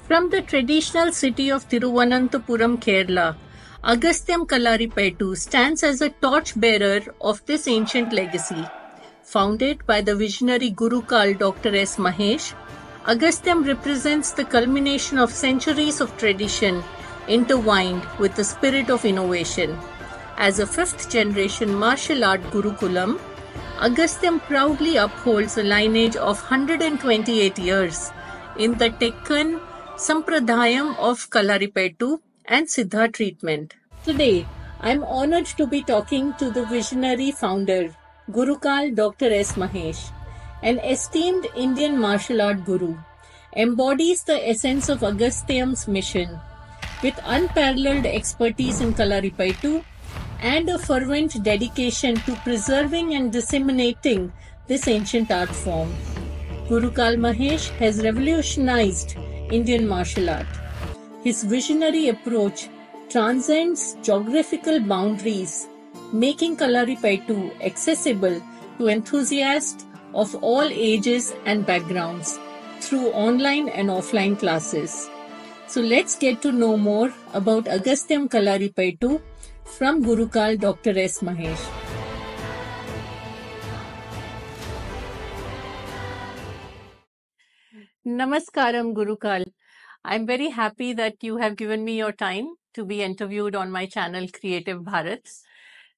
From the traditional city of Thiruvananthapuram, Kerala, Agasthyam Kalaripayattu stands as a torchbearer of this ancient legacy. Founded by the visionary Gurukkal Dr. S. Mahesh, Agasthyam represents the culmination of centuries of tradition intertwined with the spirit of innovation. As a fifth-generation martial art Gurukulam, Agasthyam proudly upholds a lineage of 128 years in the Tekkan Sampradayam of Kalaripayattu and Siddha treatment. Today, I am honored to be talking to the visionary founder, Gurukkal Dr. S. Mahesh, an esteemed Indian martial art guru, embodies the essence of Agasthyam's mission. With unparalleled expertise in Kalaripayattu and a fervent dedication to preserving and disseminating this ancient art form, Gurukkal Mahesh has revolutionized Indian martial art. His visionary approach transcends geographical boundaries, making Kalaripayattu accessible to enthusiasts of all ages and backgrounds through online and offline classes. So let's get to know more about Agasthyam Kalaripayattu from Gurukkal Dr. S. Mahesh. Namaskaram, Gurukkal. I'm very happy that you have given me your time to be interviewed on my channel Creative Bharat.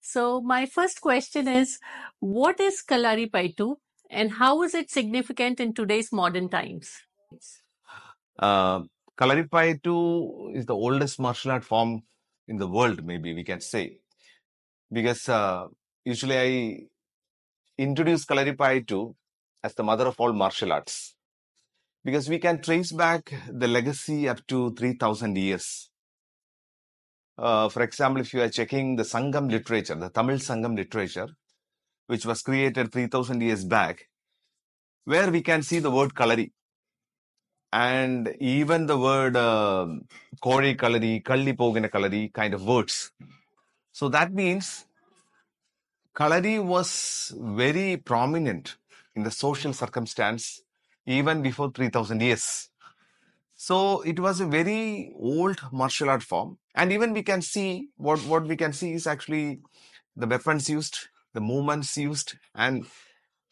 So my first question is, what is Kalaripayattu and how is it significant in today's modern times? Uh, Kalaripayattu is the oldest martial art form in the world, maybe we can say, because usually I introduce Kalaripayattu as the mother of all martial arts, because we can trace back the legacy up to 3,000 years. For example, if you are checking the Sangam literature, the Tamil Sangam literature, which was created 3,000 years back, where we can see the word Kalari. And even the word Kori Kalari, Kalli Pogana Kalari kind of words. So that means Kalari was very prominent in the social circumstance even before 3,000 years. So it was a very old martial art form. And even we can see, what we can see is actually the weapons used, the movements used, and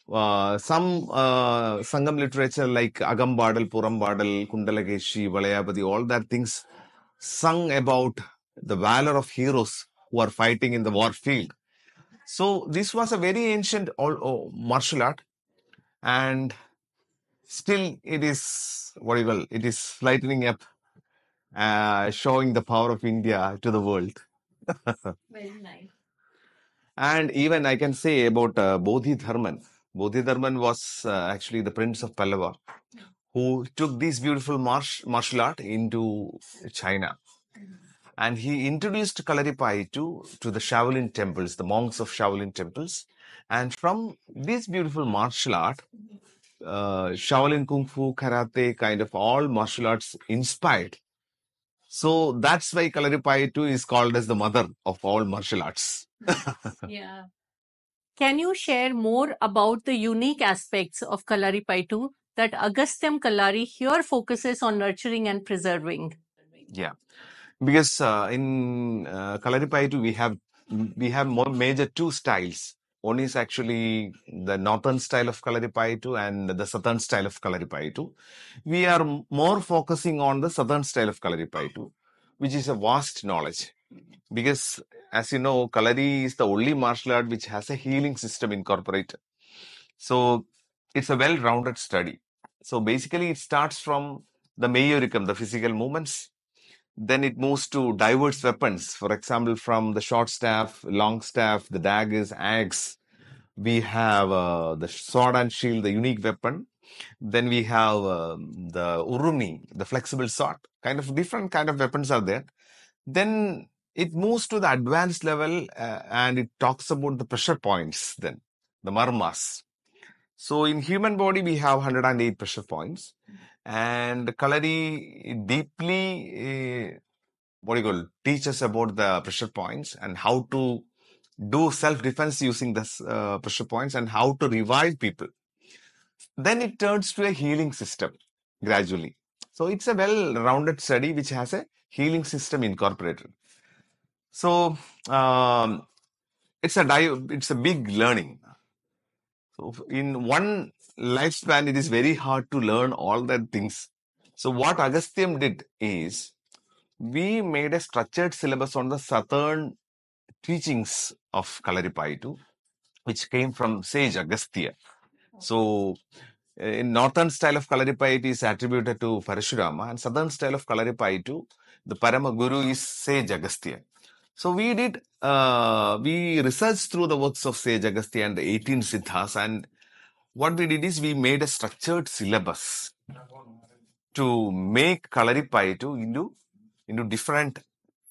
some Sangam literature like Agambadal, Purambadal, Kundalageshi, Valayapati, all that things sung about the valor of heroes who are fighting in the war field. So this was a very ancient martial art, and still it is it is lightening up, showing the power of India to the world. Very nice. And even I can say about Bodhidharman. Bodhidharman was actually the prince of Pallava, who took this beautiful martial art into China. And he introduced Kalaripayattu to the Shaolin temples, the monks of Shaolin temples. And from this beautiful martial art, Shaolin Kung Fu, Karate, kind of all martial arts inspired. So that's why Kalaripayattu is called as the mother of all martial arts. Yeah. Can you share more about the unique aspects of Kalaripayattu that Agasthyam Kalari here focuses on nurturing and preserving? Yeah, because in Kalaripayattu we have more major two styles. One is actually the northern style of Kalaripayattu and the southern style of Kalaripayattu. We are more focusing on the southern style of Kalaripayattu, which is a vast knowledge. Because as you know, Kalari is the only martial art which has a healing system incorporated. So it's a well-rounded study. So basically it starts from the Mayurikam, the physical movements. Then it moves to diverse weapons. For example, from the short staff, long staff, the daggers, axe. We have the sword and shield, the unique weapon. Then we have the urumi, the flexible sword. Kind of different kind of weapons are there. Then it moves to the advanced level and it talks about the pressure points then, the marmas. So in human body, we have 108 pressure points, and Kalari deeply, what do you call, teach us about the pressure points and how to do self-defense using this pressure points and how to revive people. Then it turns to a healing system gradually. So it's a well-rounded study which has a healing system incorporated. So um, it's a big learning. So in one lifespan, it is very hard to learn all that things. So what Agasthyam did is we made a structured syllabus on the southern teachings of Kalaripayattu, which came from sage Agastya. So in northern style of Kalaripayattu is attributed to Parashurama, and southern style of Kalaripayattu, the Parama Guru is sage Agastya. So we researched through the works of sage Agastya and the 18 Siddhas, and what we did is we made a structured syllabus to make Kalaripayattu into different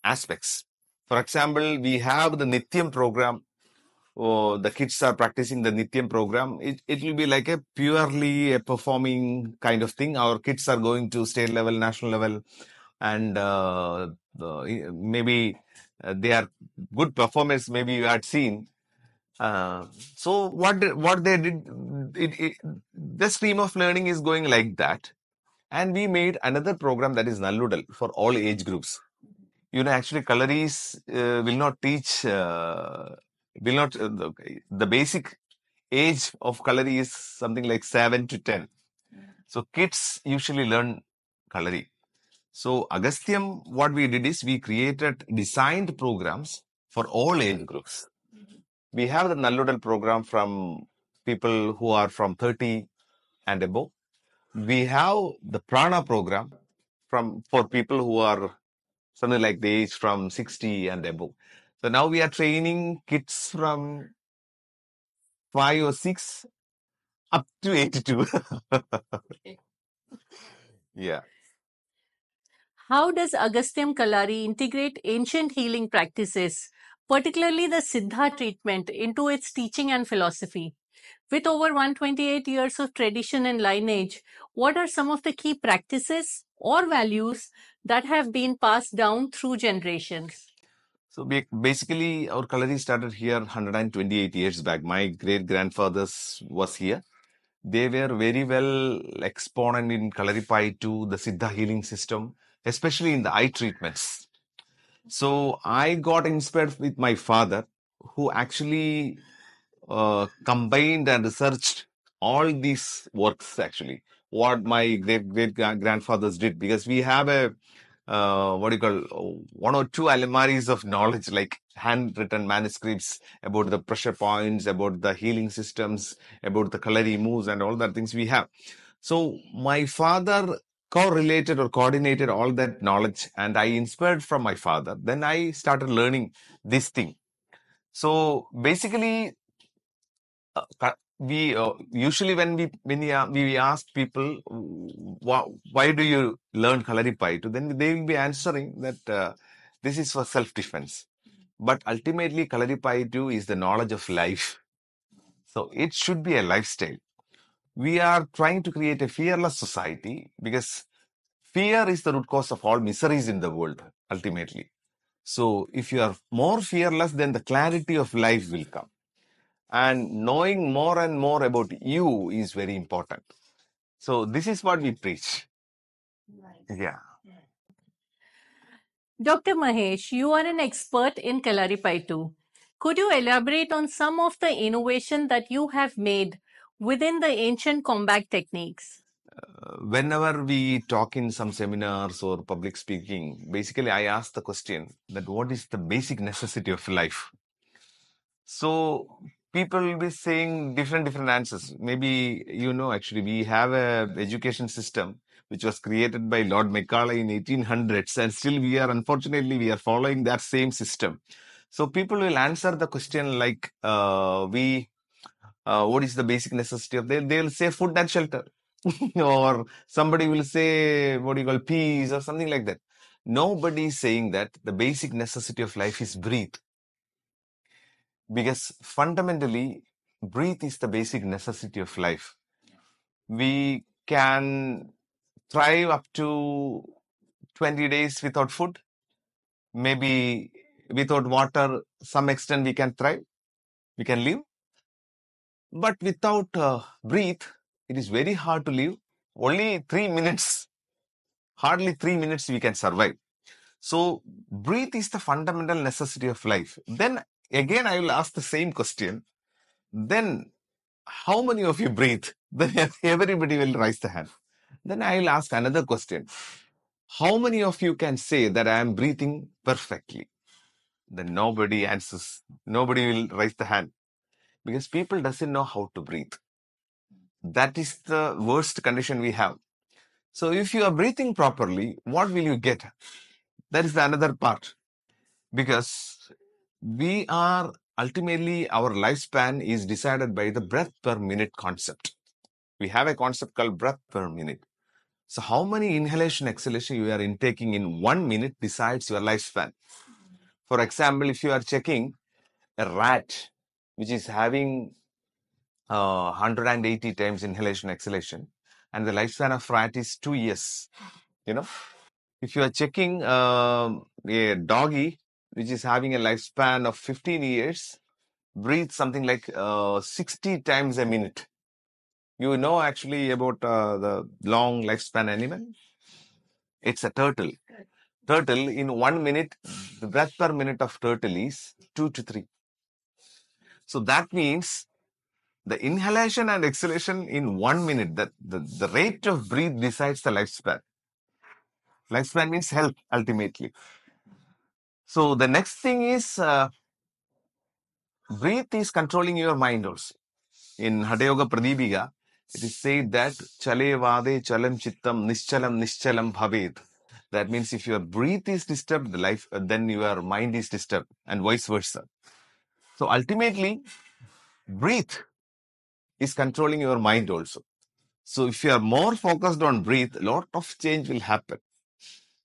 aspects. For example, we have the Nityam program. The kids are practicing the Nityam program. It will be like a purely a performing kind of thing. Our kids are going to state level, national level, and maybe they are good performers. Maybe you had seen. Uh, so what they did, the stream of learning is going like that. And we made another program that is Nalludal for all age groups. Actually, Kalaris will not teach, the basic age of Kalari is something like 7 to 10. So kids usually learn Kalari. So Agasthyam, what we did is we created designed programs for all age groups. We have the Nalludal program from people who are from 30 and above. We have the Prana program for people who are something like the age from 60 and above. So now we are training kids from 5 or 6 up to 82. Yeah. How does Agasthyam Kalari integrate ancient healing practices, particularly the Siddha treatment, into its teaching and philosophy? With over 128 years of tradition and lineage, what are some of the key practices or values that have been passed down through generations? So basically, our Kalari started here 128 years back. My great grandfathers was here. They were very well exponent in Kalaripayattu, the Siddha healing system, especially in the eye treatments. So I got inspired with my father, who actually combined and researched all these works actually what my great grandfathers did, because we have a what do you call one or two almaris of knowledge, like handwritten manuscripts about the pressure points, about the healing systems, about the kalari moves and all that things we have. So my father correlated or coordinated all that knowledge, and I inspired from my father. Then I started learning this thing. So basically we usually when we ask people why do you learn Kalaripayattu, then they will be answering that this is for self defense. But ultimately, Kalaripayattu is the knowledge of life. So it should be a lifestyle. We are trying to create a fearless society because fear is the root cause of all miseries in the world, ultimately. So if you are more fearless, then the clarity of life will come. And knowing more and more about you is very important. So this is what we preach. Yeah. Dr. Mahesh, you are an expert in Kalaripayattu. Could you elaborate on some of the innovation that you have made within the ancient combat techniques? Whenever we talk in some seminars or public speaking, basically I ask the question that what is the basic necessity of life? So people will be saying different answers. Maybe actually we have a education system which was created by Lord Macaulay in 1800s, and still unfortunately we are following that same system. So people will answer the question like what is the basic necessity of they'll say food and shelter or somebody will say what do you call peace or something like that. Nobody is saying that the basic necessity of life is breathe, because fundamentally, breathe is the basic necessity of life. We can thrive up to 20 days without food, maybe without water, some extent we can thrive, we can live. But without breathe, it is very hard to live. Only 3 minutes, hardly 3 minutes we can survive. So breathe is the fundamental necessity of life. Then again, I will ask the same question. Then how many of you breathe? Then everybody will raise the hand. Then I will ask another question. How many of you can say that I am breathing perfectly? Then nobody answers. Nobody will raise the hand because people doesn't know how to breathe. That is the worst condition we have. So if you are breathing properly, what will you get? That is the another part. Because we are ultimately, our lifespan is decided by the breath per minute concept. We have a concept called breath per minute. So how many inhalation, exhalation you are intaking in 1 minute decides your lifespan. For example, if you are checking a rat, which is having 180 times inhalation, exhalation, and the lifespan of rat is 2 years, you know. If you are checking a doggy, which is having a lifespan of 15 years, breathe something like 60 times a minute. You know actually about the long lifespan animal? It's a turtle. Turtle, in 1 minute, the breath per minute of turtle is 2 to 3. So that means the inhalation and exhalation in 1 minute, that the rate of breathe decides the lifespan. Lifespan means health ultimately. So the next thing is breathe is controlling your mind also. In Hatha Yoga Pradipika, it is said that chale vade chalam chittam nischalam nischalam bhaved. That means if your breath is disturbed, the life, then your mind is disturbed, and vice versa. So ultimately, breathe is controlling your mind also. So if you are more focused on breathe, a lot of change will happen.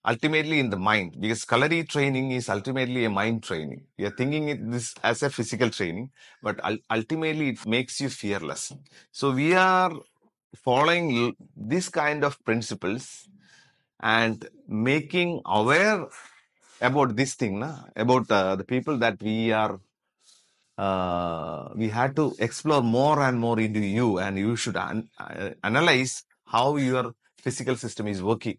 Ultimately in the mind, because Kalari training is ultimately a mind training. We are thinking this as a physical training, but ultimately it makes you fearless. So we are following this kind of principles and making aware about this thing, about the people that we had to explore more and more into you, and you should analyze how your physical system is working.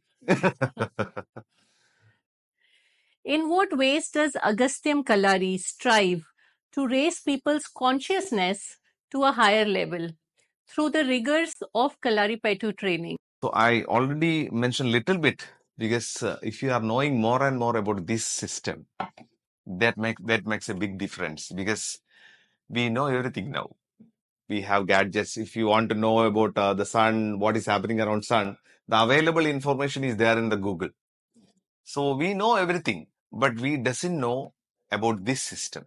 In what ways does Agasthyam Kalari strive to raise people's consciousness to a higher level through the rigors of Kalaripayattu training? So I already mentioned little bit, because if you are knowing more and more about this system, that makes a big difference, because we know everything now. We have gadgets. If you want to know about the sun, what is happening around sun, the available information is there in the Google. So we know everything, but we doesn't know about this system.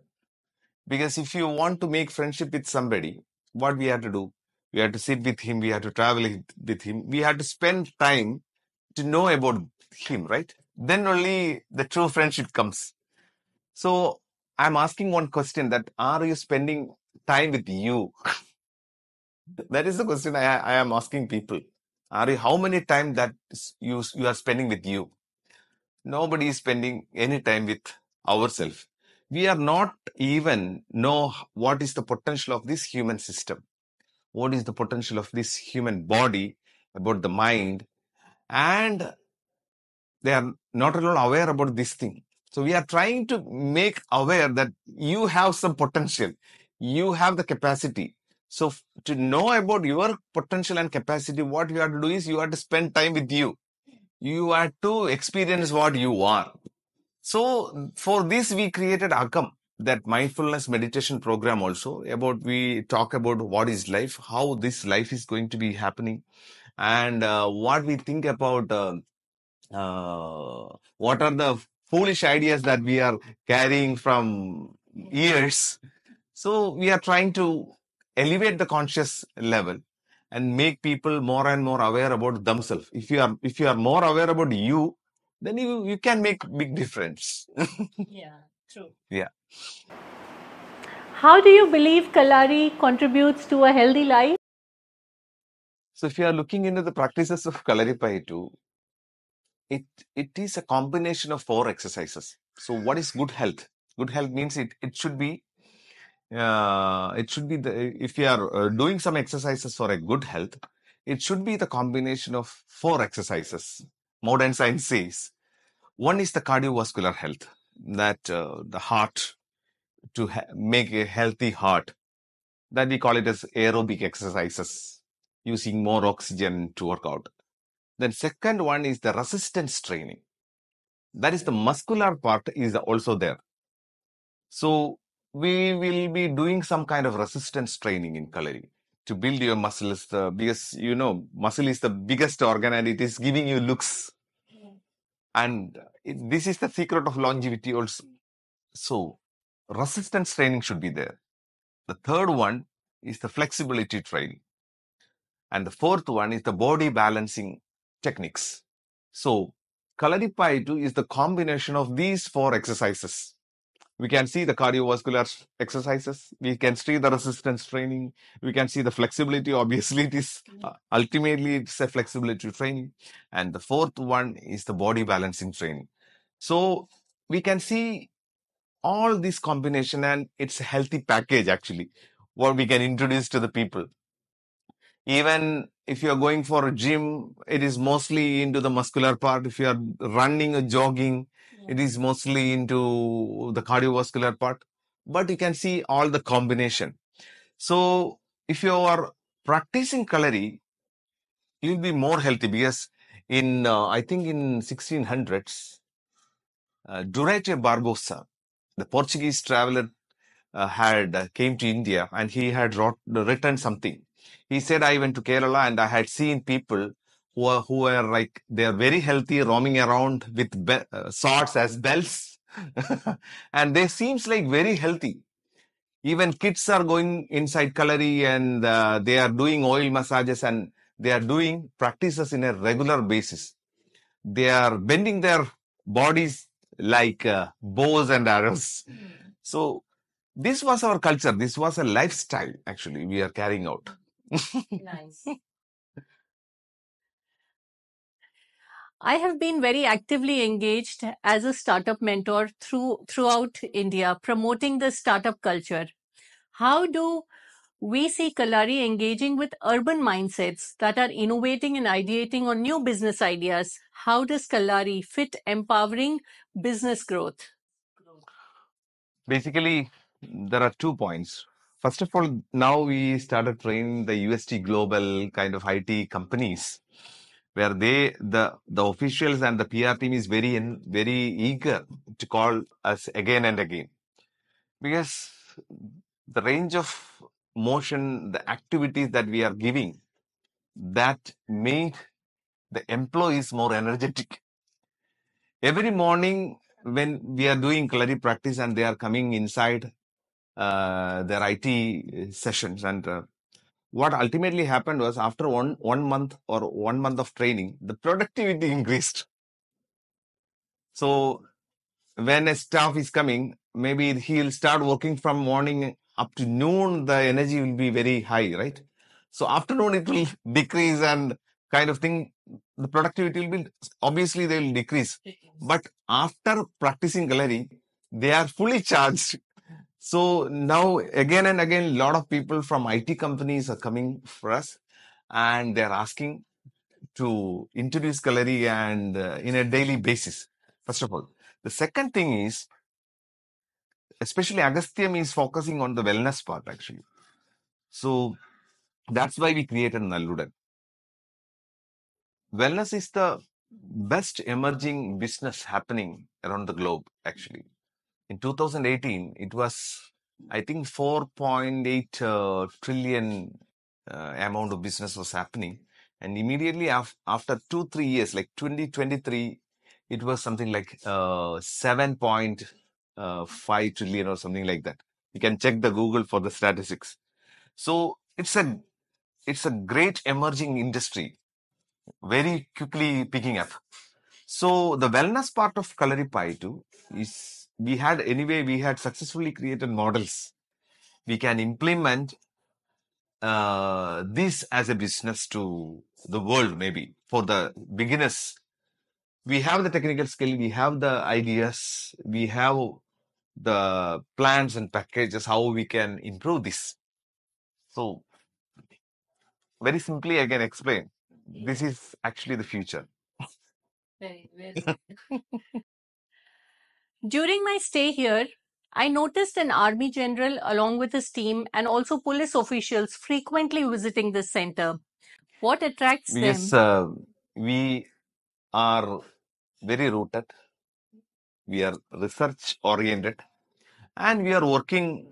Because if you want to make friendship with somebody, what we have to do? We have to sit with him. We have to travel with him. We have to spend time to know about him, right? Then only the true friendship comes. So I'm asking one question: that are you spending time with you? That is the question I am asking people. Are you, how many time that you are spending with you? Nobody is spending any time with ourselves. We are not even know what is the potential of this human system. What is the potential of this human body, about the mind, and they are not at all aware about this thing. So we are trying to make aware that you have some potential, you have the capacity. So to know about your potential and capacity, what you have to do is you have to spend time with you. You have to experience what you are. So for this, we created Akam, that mindfulness meditation program also. About, we talk about what is life, how this life is going to be happening, and what we think about what are the foolish ideas that we are carrying from years. So we are trying to elevate the conscious level and make people more and more aware about themselves. If you are more aware about you, then you can make big difference. Yeah, true. Yeah. How do you believe Kalari contributes to a healthy life? So if you are looking into the practices of Kalaripayattu, it it is a combination of four exercises. So what is good health? Good health means it should be the, if you are doing some exercises for a good health, it should be the combination of four exercises. Modern science says one is the cardiovascular health, that the heart, to make a healthy heart, that we call it as aerobic exercises, using more oxygen to work out. Then second one is the resistance training. That is the muscular part is also there. So we will be doing some kind of resistance training in Kalari to build your muscles, because muscle is the biggest organ and it is giving you looks. And this is the secret of longevity also. So resistance training should be there. The third one is the flexibility training. And the fourth one is the body balancing techniques. So Kalaripayattu is the combination of these four exercises. We can see the cardiovascular exercises. We can see the resistance training. We can see the flexibility. Obviously, it is ultimately it's a flexibility training. And the fourth one is the body balancing training. So we can see all this combination, and it's a healthy package actually, what we can introduce to the people. Even if you are going for a gym, it is mostly into the muscular part. If you are running or jogging, it is mostly into the cardiovascular part. But you can see all the combination. So if you are practicing Kalari, you'll be more healthy, because I think in 1600s, Durante Barbosa, the Portuguese traveler, had came to India, and he had written something. He said, I went to Kerala and I had seen people who are like, they are very healthy, roaming around with swords as bells. And they seems like very healthy. Even kids are going inside Kalari, and they are doing oil massages, and they are doing practices in a regular basis. They are bending their bodies like bows and arrows. So this was our culture. This was a lifestyle, actually, we are carrying out. Nice. I have been very actively engaged as a startup mentor throughout India, promoting the startup culture. How do we see Kalari engaging with urban mindsets that are innovating and ideating on new business ideas? How does Kalari fit empowering business growth? Basically, there are 2 points. First of all, now we started training the UST global kind of IT companies, where the officials and the PR team is very eager to call us again and again, because the range of motion, the activities that we are giving, that make the employees more energetic. Every morning when we are doing Kalari practice and they are coming inside their IT sessions, and what ultimately happened was, after one month or 1 month of training, the productivity increased. So when a staff is coming, maybe he'll start working from morning up to noon, the energy will be very high, right? So afternoon it will decrease, and kind of thing, the productivity will be, obviously they will decrease. But after practicing Gallery, they are fully charged. So now again and again, a lot of people from IT companies are coming for us, and they're asking to introduce Gallery, and in a daily basis, first of all. The second thing is, especially Agasthyam is focusing on the wellness part, actually. So that's why we created Nalludan. Wellness is the best emerging business happening around the globe, actually. In 2018, it was, I think, 4.8 trillion amount of business was happening. And immediately after 2-3 years, like 2023, it was something like 7.5 trillion or something like that. You can check the Google for the statistics. So it's a great emerging industry, very quickly picking up. So the wellness part of Kalaripayattu is we had successfully created models. We can implement this as a business to the world, maybe for the beginners. We have the technical skill, we have the ideas, we have the plans and packages, how we can improve this. So very simply, I can explain. This is actually the future. Very well. During my stay here, I noticed an army general along with his team and also police officials frequently visiting this center. What attracts Because them? we are very rooted, we are research oriented, and we are working,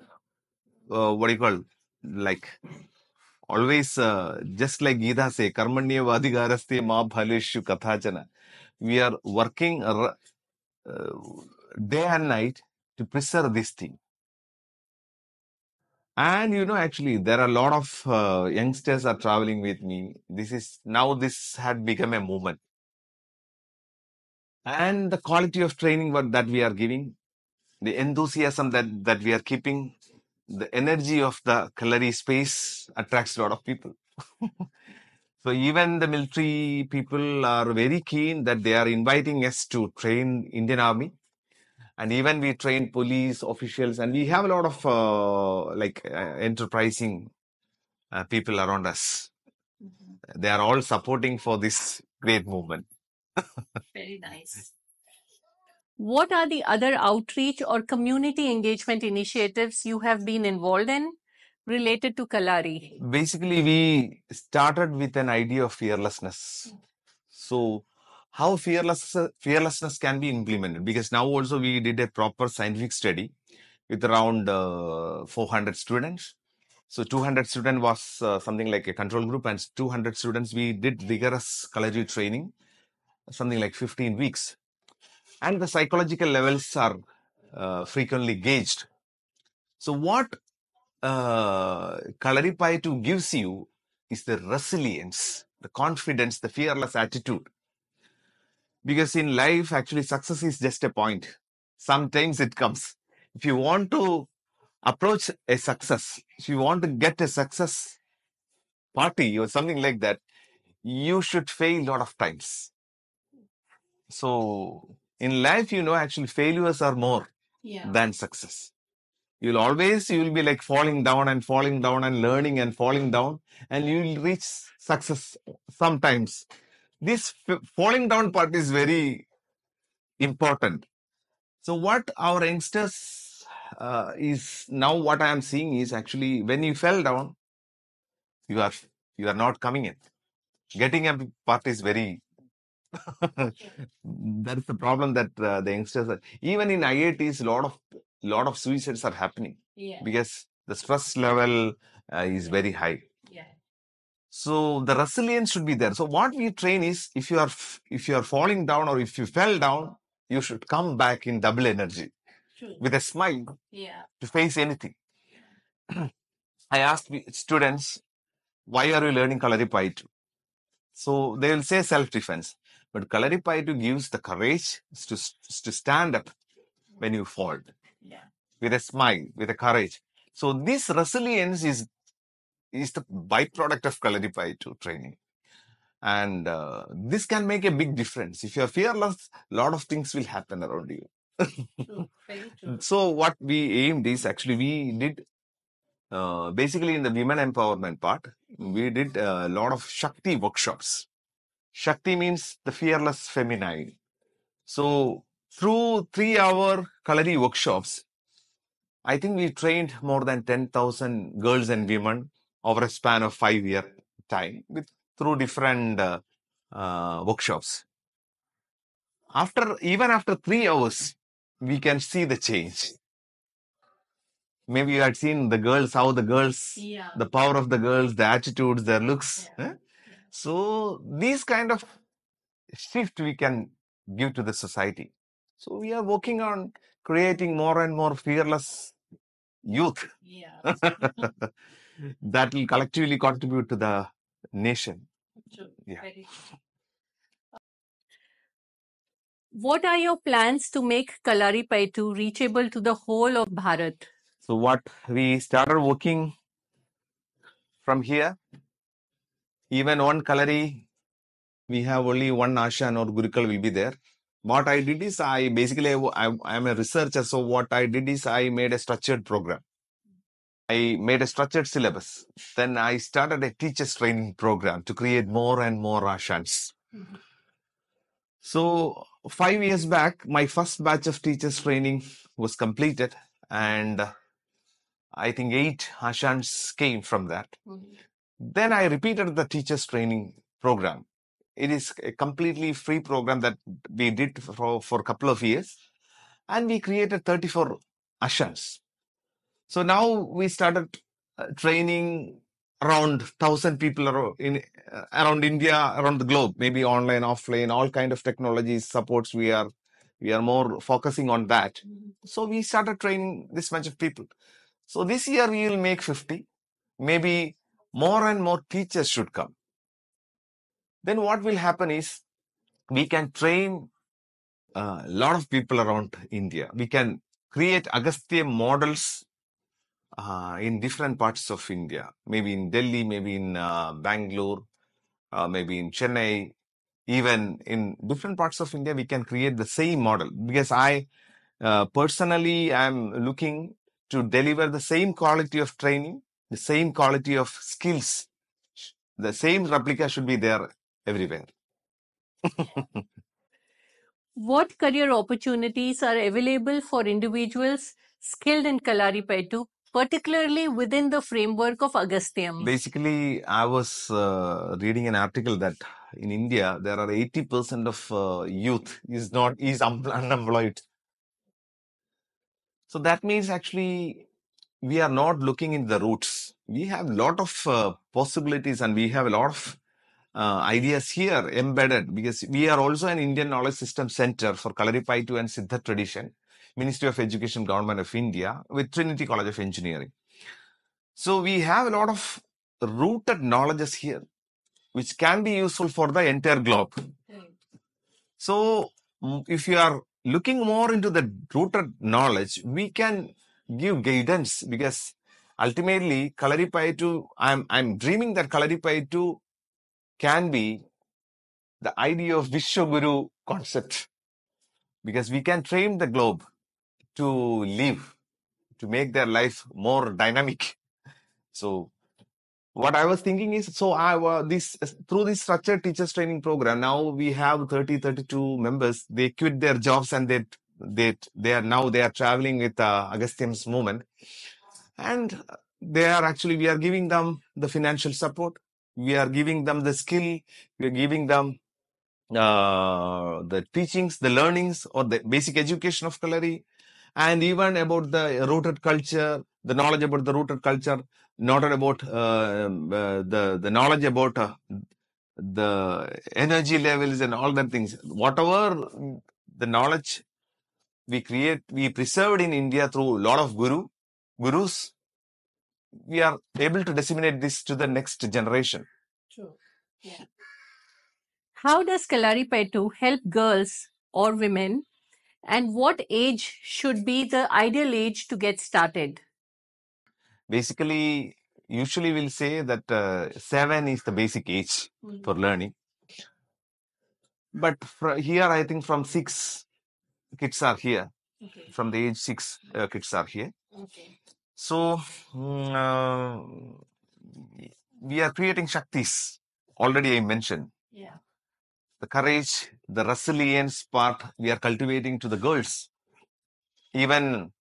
what do you call, like always, just like Gita say, Karmanya Vadigarasthe Ma Bhaleshu Kathachana. We are working day and night to preserve this thing. And actually, there are a lot of youngsters are traveling with me. This had become a movement. And the quality of training that we are giving, the enthusiasm that we are keeping, the energy of the Kalari space attracts a lot of people. So even the military people are very keen that they are inviting us to train Indian Army. And even we train police officials, and we have a lot of enterprising people around us. They are all supporting for this great movement. Very nice. What are the other outreach or community engagement initiatives you have been involved in related to Kalari? Basically, we started with an idea of fearlessness. So, how fearlessness can be implemented? Because now also we did a proper scientific study with around 400 students. So 200 students was something like a control group, and 200 students we did rigorous Kalari training, something like 15 weeks. And the psychological levels are frequently gauged. So what Kalaripayattu gives you is the resilience, the confidence, the fearless attitude. Because in life, actually, success is just a point. Sometimes it comes. If you want to approach a success, if you want to get a success party or something like that, you should fail a lot of times. So in life, actually failures are more than success. You'll be like falling down and learning and falling down, and you'll reach success sometimes. This falling down part is very important. So what our youngsters is now what I am seeing is actually when you fell down, you are you are not coming in. Getting up part is very that is the problem that the youngsters are. Even in IITs, lot of suicides are happening because the stress level is very high. So the resilience should be there. So what we train is if you are falling down or if you fell down, you should come back in double energy with a smile to face anything. I asked students, why are you learning Kalaripayattu? So they will say self-defense. But Kalaripayattu gives the courage to stand up when you fall with a smile, with a courage. So this resilience is the byproduct of Kalaripayattu training. And this can make a big difference. If you're fearless, a lot of things will happen around you. True, very true. So what we aimed is actually we did basically in the women empowerment part, we did a lot of Shakti workshops. Shakti means the fearless feminine. So through 3-hour Kalari workshops, I think we trained more than 10,000 girls and women over a span of 5-year time through different workshops. Even after 3 hours, we can see the change. Maybe you had seen how the girls, the power of the girls, the attitudes, their looks. So these kind of shift we can give to the society. So we are working on creating more and more fearless youth that will collectively contribute to the nation. True. Yeah. Very true. What are your plans to make Kalaripayattu reachable to the whole of Bharat? So what we started working from here, even one Kalari, we have only one Ashan or Gurukkal will be there. What I did is I basically, I'm a researcher. So what I did is I made a structured program. I made a structured syllabus. Then I started a teachers training program to create more and more Ashans. So 5 years back, my first batch of teachers training was completed, and I think 8 Ashans came from that. Then I repeated the teachers training program. It is a completely free program that we did for a couple of years, and we created 34 Ashans. So now we started training around 1,000 people around India, around the globe, maybe online, offline, all kind of technologies supports. We are more focusing on that. So we started training this much of people. So this year we will make 50. Maybe more and more teachers should come. Then what will happen is we can train a lot of people around India. We can create Agastya models in different parts of India, maybe in Delhi, maybe in Bangalore, maybe in Chennai, even in different parts of India, we can create the same model. Because I personally am looking to deliver the same quality of training, the same quality of skills. The same replica should be there everywhere. What career opportunities are available for individuals skilled in Kalaripayattu, particularly within the framework of Agasthyam? Basically, I was reading an article that in India there are 80% of youth is unemployed. So that means actually we are not looking in the roots. We have a lot of possibilities, and we have a lot of ideas here embedded, because we are also an Indian Knowledge System Center for Kalaripayattu and Siddha tradition, Ministry of Education, Government of India, with Trinity College of Engineering. So we have a lot of rooted knowledges here, which can be useful for the entire globe. So if you are looking more into the rooted knowledge, we can give guidance, because ultimately Kalaripayattu, I'm dreaming that Kalaripayattu can be the idea of Vishwaguru concept, because we can train the globe to live, to make their life more dynamic. So what I was thinking is, so this through this structured teachers training program, now we have 32 members. They quit their jobs, and they are traveling with Agasthyam's movement, and we are giving them the financial support. We are giving them the skill. We are giving them the teachings, the learnings, or the basic education of Kalari, and even about the rooted culture, the knowledge about the rooted culture, not about the knowledge about the energy levels and all that things. Whatever the knowledge we preserved in India through a lot of gurus, we are able to disseminate this to the next generation. True. Yeah. How does Kalaripayattu help girls or women, and what age should be the ideal age to get started? Basically, usually we'll say that 7 is the basic age for learning. But here, I think from 6 kids are here. Okay. From the age 6, kids are here. Okay. So we are creating Shaktis. Already I mentioned. Yeah. The courage, the resilience part we are cultivating to the girls. Even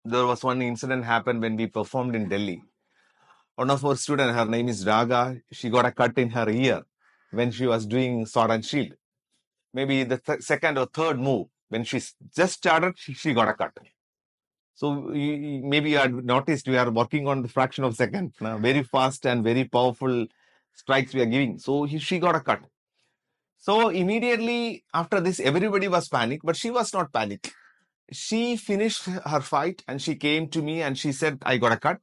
there was one incident happened when we performed in Delhi. One of our students, her name is Raga, she got a cut in her ear when she was doing sword and shield. Maybe the second or third move, when she just started, she got a cut. So maybe you had noticed we are working on the fraction of a second, very fast and very powerful strikes we are giving. So she got a cut. So immediately after this, everybody was panicked, but she was not panicked. She finished her fight and she came to me and she said, I got a cut.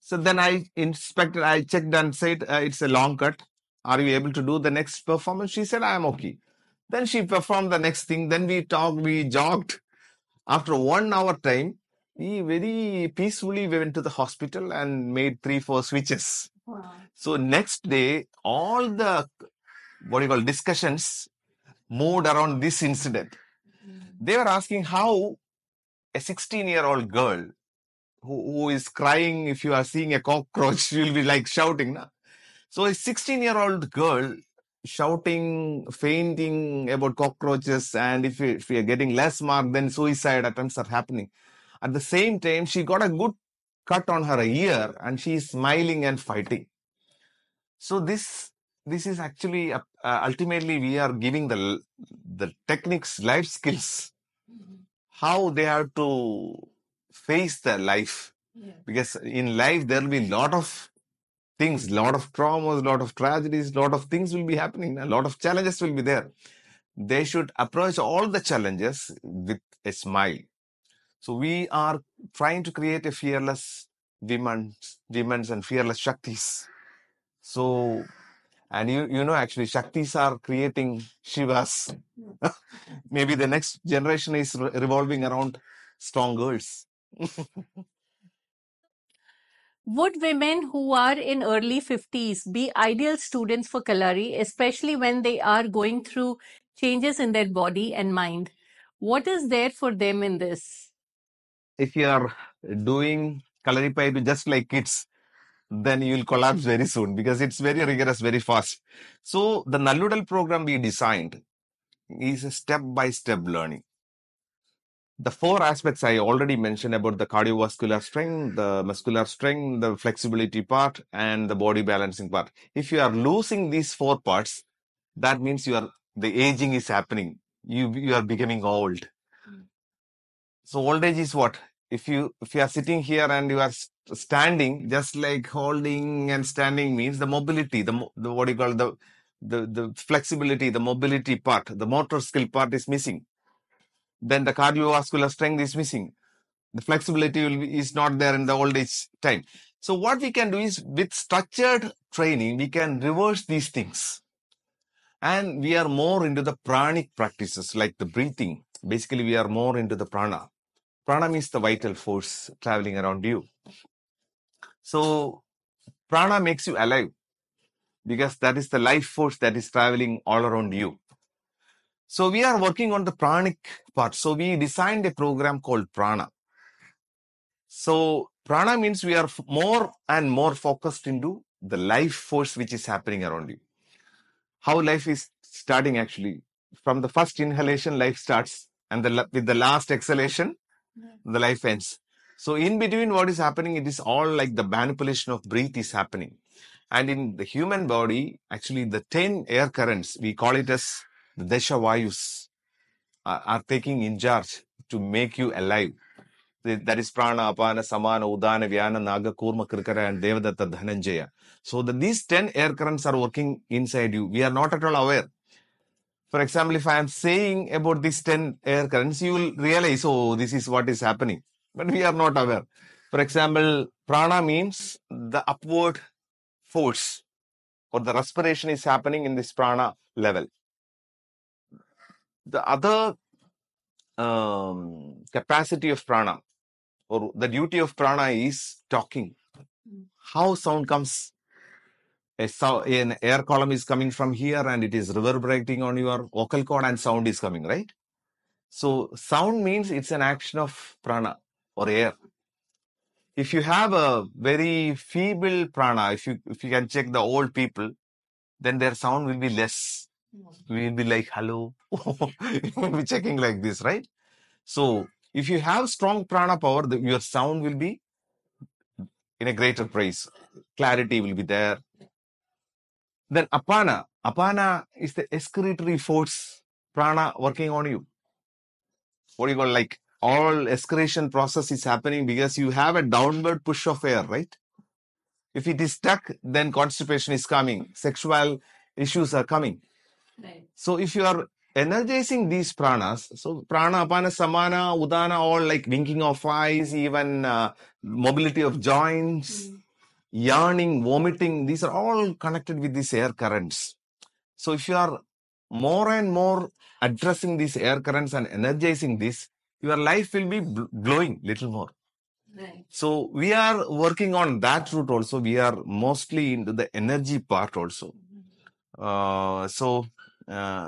So then I checked and said, it's a long cut. Are you able to do the next performance? She said, I am okay. Then she performed the next thing. Then we talked, we jogged. After 1 hour time, we very peacefully went to the hospital and made 3, 4 switches. Wow. So next day, all the discussions moved around this incident. They were asking how a 16-year-old girl who is crying, if you are seeing a cockroach, she will be like shouting. Na? So a 16-year-old girl shouting, fainting about cockroaches, and if we are getting less mark, then suicide attempts are happening. At the same time, she got a good cut on her ear, and she is smiling and fighting. So this is actually ultimately we are giving the techniques, life skills, how they have to face their life. Yeah. Because in life there will be a lot of things, a lot of traumas, a lot of tragedies, a lot of things will be happening, a lot of challenges will be there. They should approach all the challenges with a smile. So we are trying to create a fearless women's and fearless Shaktis. So, and you know, actually, Shaktis are creating Shivas. Maybe the next generation is revolving around strong girls. Would women who are in early 50s be ideal students for Kalari, especially when they are going through changes in their body and mind? What is there for them in this? If you are doing Kalaripayattu just like kids, then you will collapse very soon because it's very rigorous, very fast. So the Nalludal program we designed is a step-by-step learning. The 4 aspects I already mentioned about the cardiovascular strength, the muscular strength, the flexibility part, and the body balancing part. If you are losing these 4 parts, that means the aging is happening. You are becoming old. So old age is what? If you are sitting here and you are standing, just like holding and standing means the mobility, the what do you call the flexibility, the mobility part, the motor skill part is missing. Then the cardiovascular strength is missing. The flexibility is not there in the old age time. So what we can do is with structured training, we can reverse these things. And we are more into the pranic practices like the breathing. Basically, we are more into the prana. Prana means the vital force traveling around you. So prana makes you alive because that is the life force that is traveling all around you. So we are working on the pranic part. So we designed a program called prana. So prana means we are more and more focused into the life force which is happening around you. How life is starting actually. From the first inhalation, life starts, and with the last exhalation, the life ends. So in between what is happening, it is all like the manipulation of breath is happening. And in the human body, actually the 10 air currents, we call it as the Desha Vayus, are taking in charge to make you alive. That is prana, apana, samana, udana, vyana, naga, kurma, krikara, and devadatta, dhananjaya. So these 10 air currents are working inside you. We are not at all aware. For example, if I am saying about these 10 air currents, you will realize, oh, this is what is happening. But we are not aware. For example, prana means the upward force or the respiration is happening in this prana level. The other capacity of prana or the duty of prana is talking. How sound comes. An air column is coming from here and it is reverberating on your vocal cord and sound is coming, right? So sound means it's an action of prana or air. If you have a very feeble prana, if you can check the old people, then their sound will be less. We will be like, hello. We'll be checking like this, right? So if you have strong prana power, your sound will be in a greater praise. Clarity will be there. Then apana. Apana is the excretory force prana working on you. What do you call like all excretion process is happening because you have a downward push of air, right? If it is stuck, then constipation is coming. Sexual issues are coming. Right. So if you are energizing these pranas, so prana, apana, samana, udana, all like winking of eyes, even mobility of joints, yawning, vomiting, these are all connected with these air currents. So if you are more and more addressing these air currents and energizing this, your life will be glowing little more. Right. So we are working on that route also. We are mostly into the energy part also.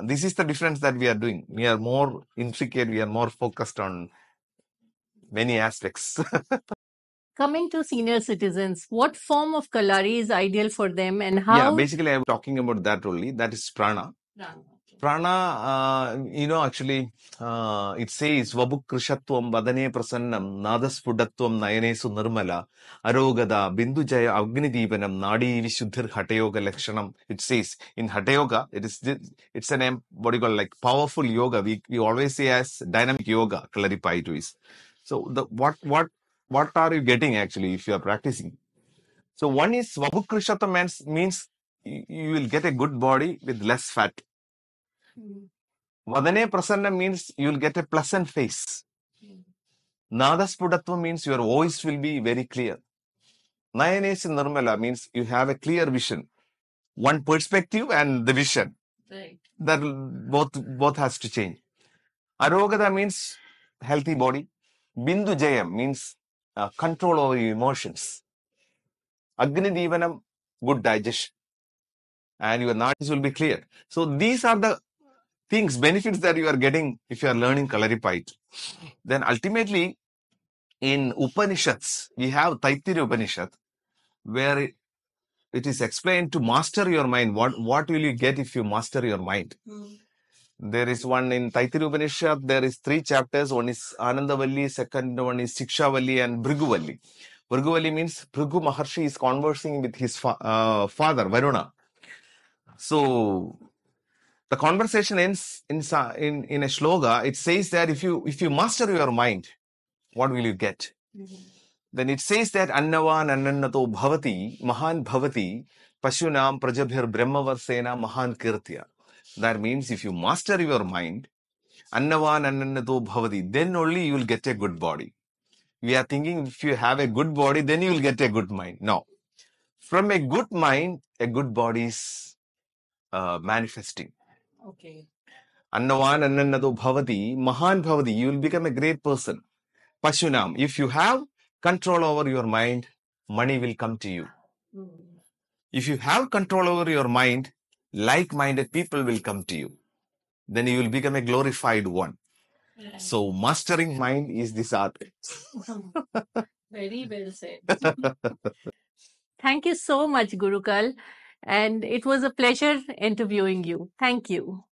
This is the difference that we are doing. We are more intricate. We are more focused on many aspects. Coming to senior citizens, what form of Kalari is ideal for them and how? Yeah, basically I'm talking about that only. That is prana. Prana, actually, it says, Vabuk Krishatwam Vadane Prasannam, Nadaspudatwam Nayanesu Nirmala, Arogada, Bindujaya Agnideepanam, Nadi Vishuddhir Hatha Yoga Lakshanam. It says in Hatha Yoga, it's a name, what do you call, like powerful yoga. We always say as dynamic yoga, Kalaripayattu is. So what are you getting actually if you are practicing? So one is Vabukrishatam means you will get a good body with less fat. Vadane Prasanna means you will get a pleasant face. Nadaspudatva means your voice will be very clear. Nayanes Nirmala means you have a clear vision. One perspective and the vision. Right. That both has to change. Arogada means healthy body. Bindu Jayam means control over your emotions. Agni Divanam, good digestion. And your knowledge will be clear. So these are the things, benefits that you are getting if you are learning Kalaripayattu. Then ultimately, in Upanishads, we have Taittiriya Upanishad, where it is explained to master your mind. What will you get if you master your mind? There is one in Taittiriya Upanishad, there is 3 chapters. One is Anandavalli, second one is Shikshavalli and Bhriguvalli. Bhriguvalli means Bhrigu Maharshi is conversing with his father, Varuna. So the conversation ends in a shloka. It says that if you master your mind, what will you get? Then it says that Annavan Annanato Bhavati, Mahan Bhavati, Pashunam Prajabhir Brahmavarsena Mahan Kirtya. That means if you master your mind, Annavan Annanato Bhavati, then only you will get a good body. We are thinking if you have a good body, then you will get a good mind. No. From a good mind, a good body is manifesting. Okay. Annavan Annanato Bhavati, Mahan Bhavati, you will become a great person. Pashunam, if you have control over your mind, money will come to you. If you have control over your mind, like-minded people will come to you. Then you will become a glorified one. So mastering mind is this art. Very well said. Thank you so much, Gurukkal. And it was a pleasure interviewing you. Thank you.